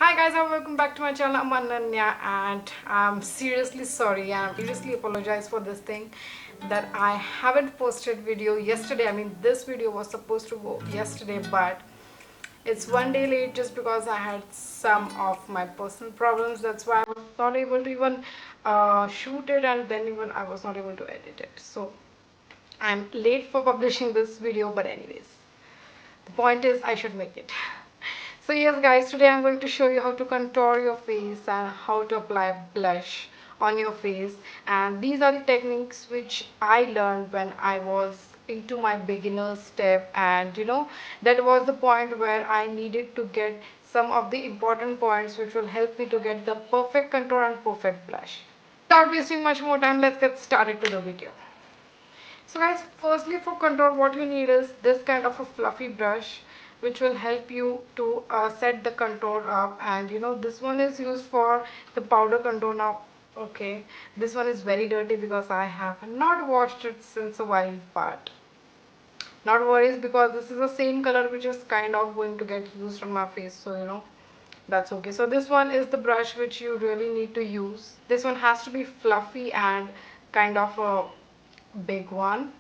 Hi guys, and welcome back to my channel. I'm Ananya, and I'm seriously sorry and I seriously apologize for this thing that I haven't posted video yesterday. I mean, this video was supposed to go yesterday, but it's one day late just because I had some of my personal problems. That's why I was not able to even shoot it, and then even I was not able to edit it. So I'm late for publishing this video, but anyways, the point is I should make it. So yes guys, today I'm going to show you how to contour your face and how to apply blush on your face. And these are the techniques which I learned when I was into my beginner step, and that was the point where I needed to get some of the important points which will help me to get the perfect contour and perfect blush. Without wasting much more time, let's get started to the video. So guys, firstly for contour what you need is this kind of a fluffy brush which will help you to set the contour up. And this one is used for the powder contour now. Okay, this one is very dirty because I have not washed it since a while, but not worries because this is the same color which is kind of going to get used on my face, so that's okay. So this one is the brush which you really need to use. This one has to be fluffy and kind of a big one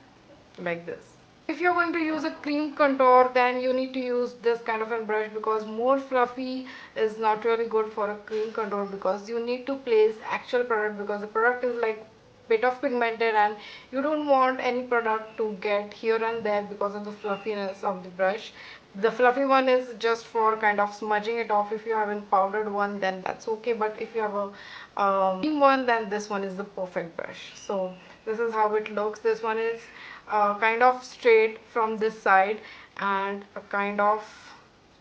like this. If you're going to use a cream contour, then you need to use this kind of a brush because more fluffy is not really good for a cream contour, because you need to place actual product, because the product is like bit of pigmented and you don't want any product to get here and there because of the fluffiness of the brush. The fluffy one is just for kind of smudging it off. If you have a powdered one, then that's okay, but if you have a cream one, then this one is the perfect brush. So this is how it looks. This one is kind of straight from this side and a kind of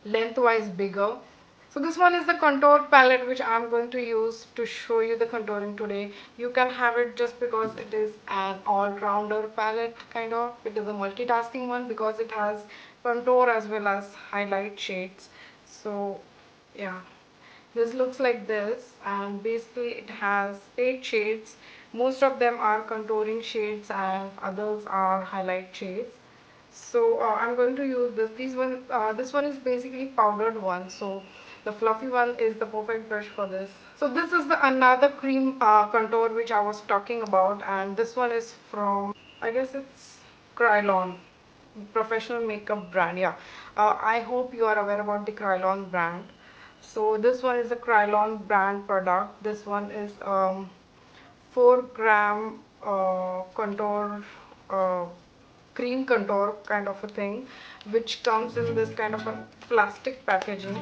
lengthwise bigger. So this one is the contour palette which I'm going to use to show you the contouring today. You can have it just because it is an all-rounder palette kind of. It is a multitasking one because it has contour as well as highlight shades. So yeah, this looks like this, and basically it has 8 shades. Most of them are contouring shades and others are highlight shades. So I'm going to use this one is basically powdered one, so the fluffy one is the perfect brush for this. So this is the another cream contour which I was talking about, and this one is from, I guess it's Krylon, professional makeup brand. Yeah, I hope you are aware about the Krylon brand. So this one is a Krylon brand product. This one is 4 gram contour, uh, cream contour kind of a thing, which comes in this kind of a plastic packaging.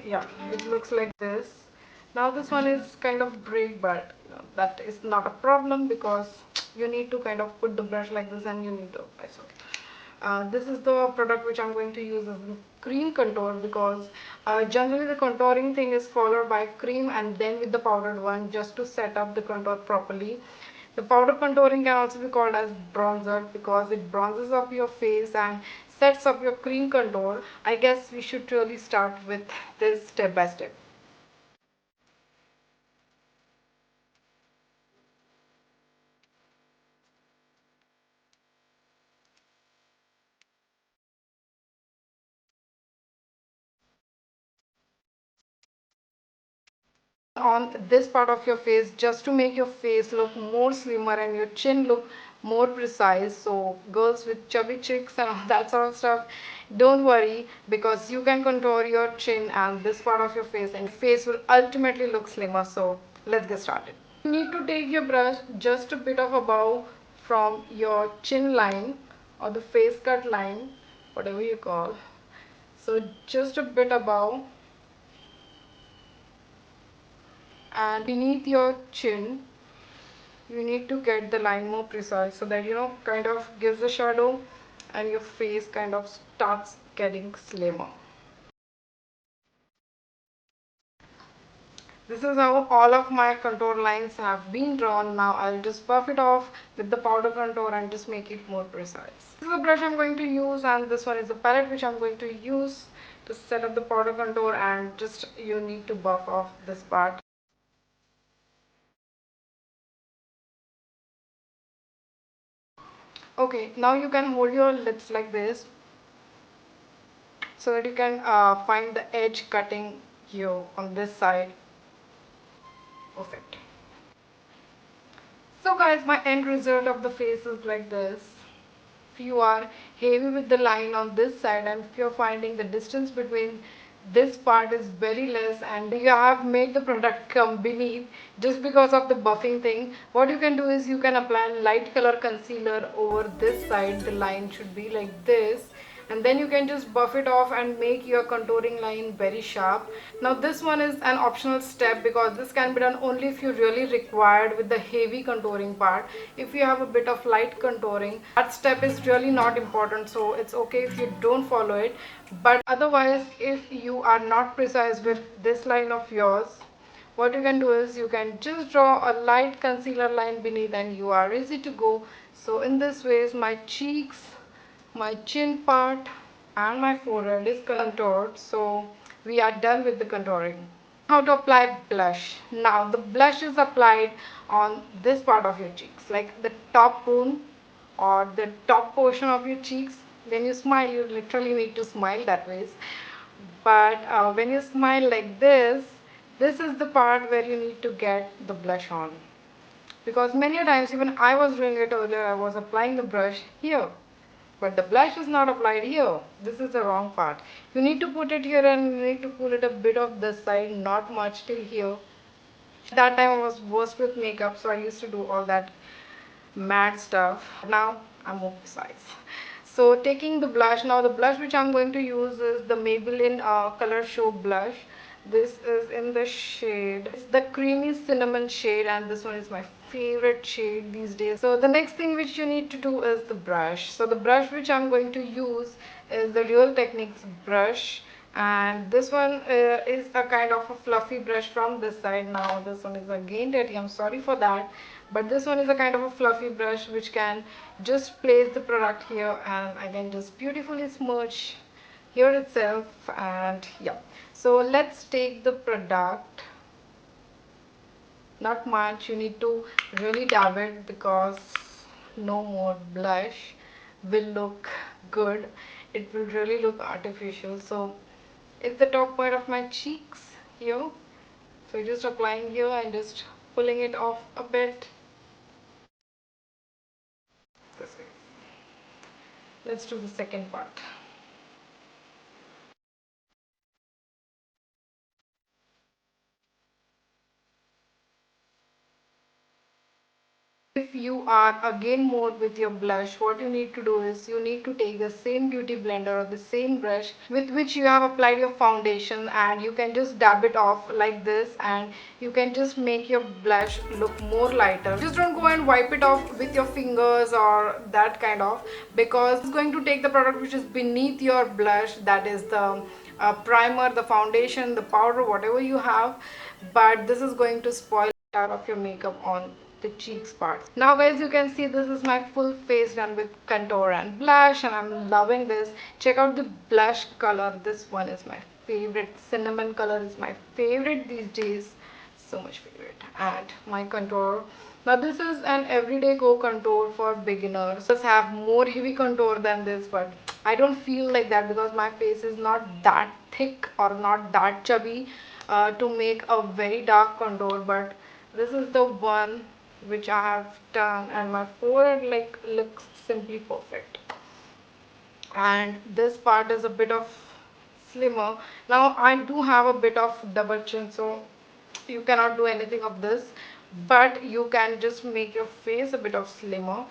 Yeah, it looks like this. Now this one is kind of break, but that is not a problem because you need to kind of put the brush like this and you need to, it's okay. This is the product which I'm going to use as a cream contour, because generally the contouring thing is followed by cream and then with the powdered one, just to set up the contour properly. The powder contouring can also be called as bronzer because it bronzes up your face and sets up your cream contour. I guess we should really start with this step by step. On this part of your face, just to make your face look more slimmer and your chin look more precise. So girls with chubby cheeks and all that sort of stuff, don't worry, because you can contour your chin and this part of your face, and your face will ultimately look slimmer. So let's get started. You need to take your brush just a bit of above from your chin line or the face cut line, whatever you call. So just a bit above, and beneath your chin you need to get the line more precise, so that kind of gives a shadow and your face kind of starts getting slimmer. This is how all of my contour lines have been drawn. Now I'll just buff it off with the powder contour and just make it more precise. This is the brush I'm going to use, and this one is the palette which I'm going to use to set up the powder contour, and just you need to buff off this part. Okay, now you can hold your lips like this. so that you can find the edge cutting here on this side. Perfect. So guys, my end result of the face is like this. If you are heavy with the line on this side, and if you're finding the distance between this part is very less and you have made the product come beneath just because of the buffing thing, what you can do is you can apply light color concealer over this side. The line should be like this, and then you can just buff it off and make your contouring line very sharp. Now this one is an optional step because this can be done only if you really required with the heavy contouring part. If you have a bit of light contouring, that step is really not important, so it's okay if you don't follow it. But otherwise, if you are not precise with this line of yours, what you can do is you can just draw a light concealer line beneath and you are easy to go. So in this way, my cheeks, my chin part and my forehead is contoured, so we are done with the contouring. How to apply blush. Now the blush is applied on this part of your cheeks, like the top bone or the top portion of your cheeks. When you smile, you literally need to smile that way, but when you smile like this is the part where you need to get the blush on, because many times even I was doing it earlier. I was applying the brush here, but the blush is not applied here. This is the wrong part. You need to put it here and you need to pull it a bit of this side, not much till here. That time I was worst with makeup, so I used to do all that mad stuff. Now I'm more precise. So taking the blush, now the blush which I'm going to use is the Maybelline Color Show blush. This is in the shade, it's the creamy cinnamon shade, and this one is my favorite shade these days. So the next thing which you need to do is the brush. So the brush which I'm going to use is the Real Techniques brush, and this one is a kind of a fluffy brush from this side. Now this one is again dirty, I'm sorry for that, but this one is a kind of a fluffy brush which can just place the product here and I can just beautifully smudge here itself. And yeah, so let's take the product. Not much, you need to really dab it because no more blush will look good, it will really look artificial. So it's the top part of my cheeks here, so just applying here and just pulling it off a bit this way. Let's do the second part. If you are again more with your blush, what you need to do is you need to take the same beauty blender or the same brush with which you have applied your foundation, and you can just dab it off like this and you can just make your blush look more lighter. Just don't go and wipe it off with your fingers or that kind of, because it's going to take the product which is beneath your blush, that is the primer, the foundation, the powder, whatever you have, but this is going to spoil out of your makeup on the cheeks part. Now guys, you can see this is my full face done with contour and blush, and I'm loving this. Check out the blush color. This one is my favorite. Cinnamon color is my favorite these days, so much favorite. And my contour, now this is an everyday go contour for beginners. Just have more heavy contour than this, but I don't feel like that because my face is not that thick or not that chubby to make a very dark contour. But this is the one which I have done, and my forehead like looks simply perfect, and this part is a bit of slimmer. Now I do have a bit of double chin, so you cannot do anything of this, but you can just make your face a bit of slimmer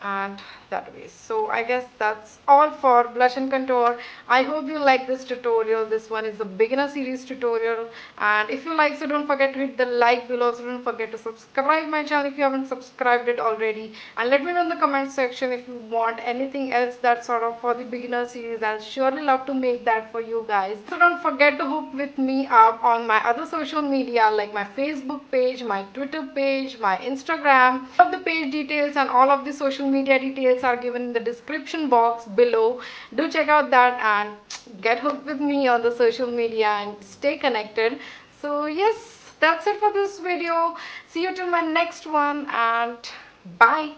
and that way. So I guess that's all for blush and contour. I hope you like this tutorial. This one is a beginner series tutorial, and if you like, so don't forget to hit the like below. So don't forget to subscribe my channel if you haven't subscribed it already, and let me know in the comment section if you want anything else that's sort of for the beginner series. I'll surely love to make that for you guys. So don't forget to hook with me up on my other social media, like my Facebook page, my Twitter page, my Instagram. All of the page details and all of the social media details are given in the description box below. Do check out that and get hooked with me on the social media and stay connected. So yes, that's it for this video. See you till my next one, and bye.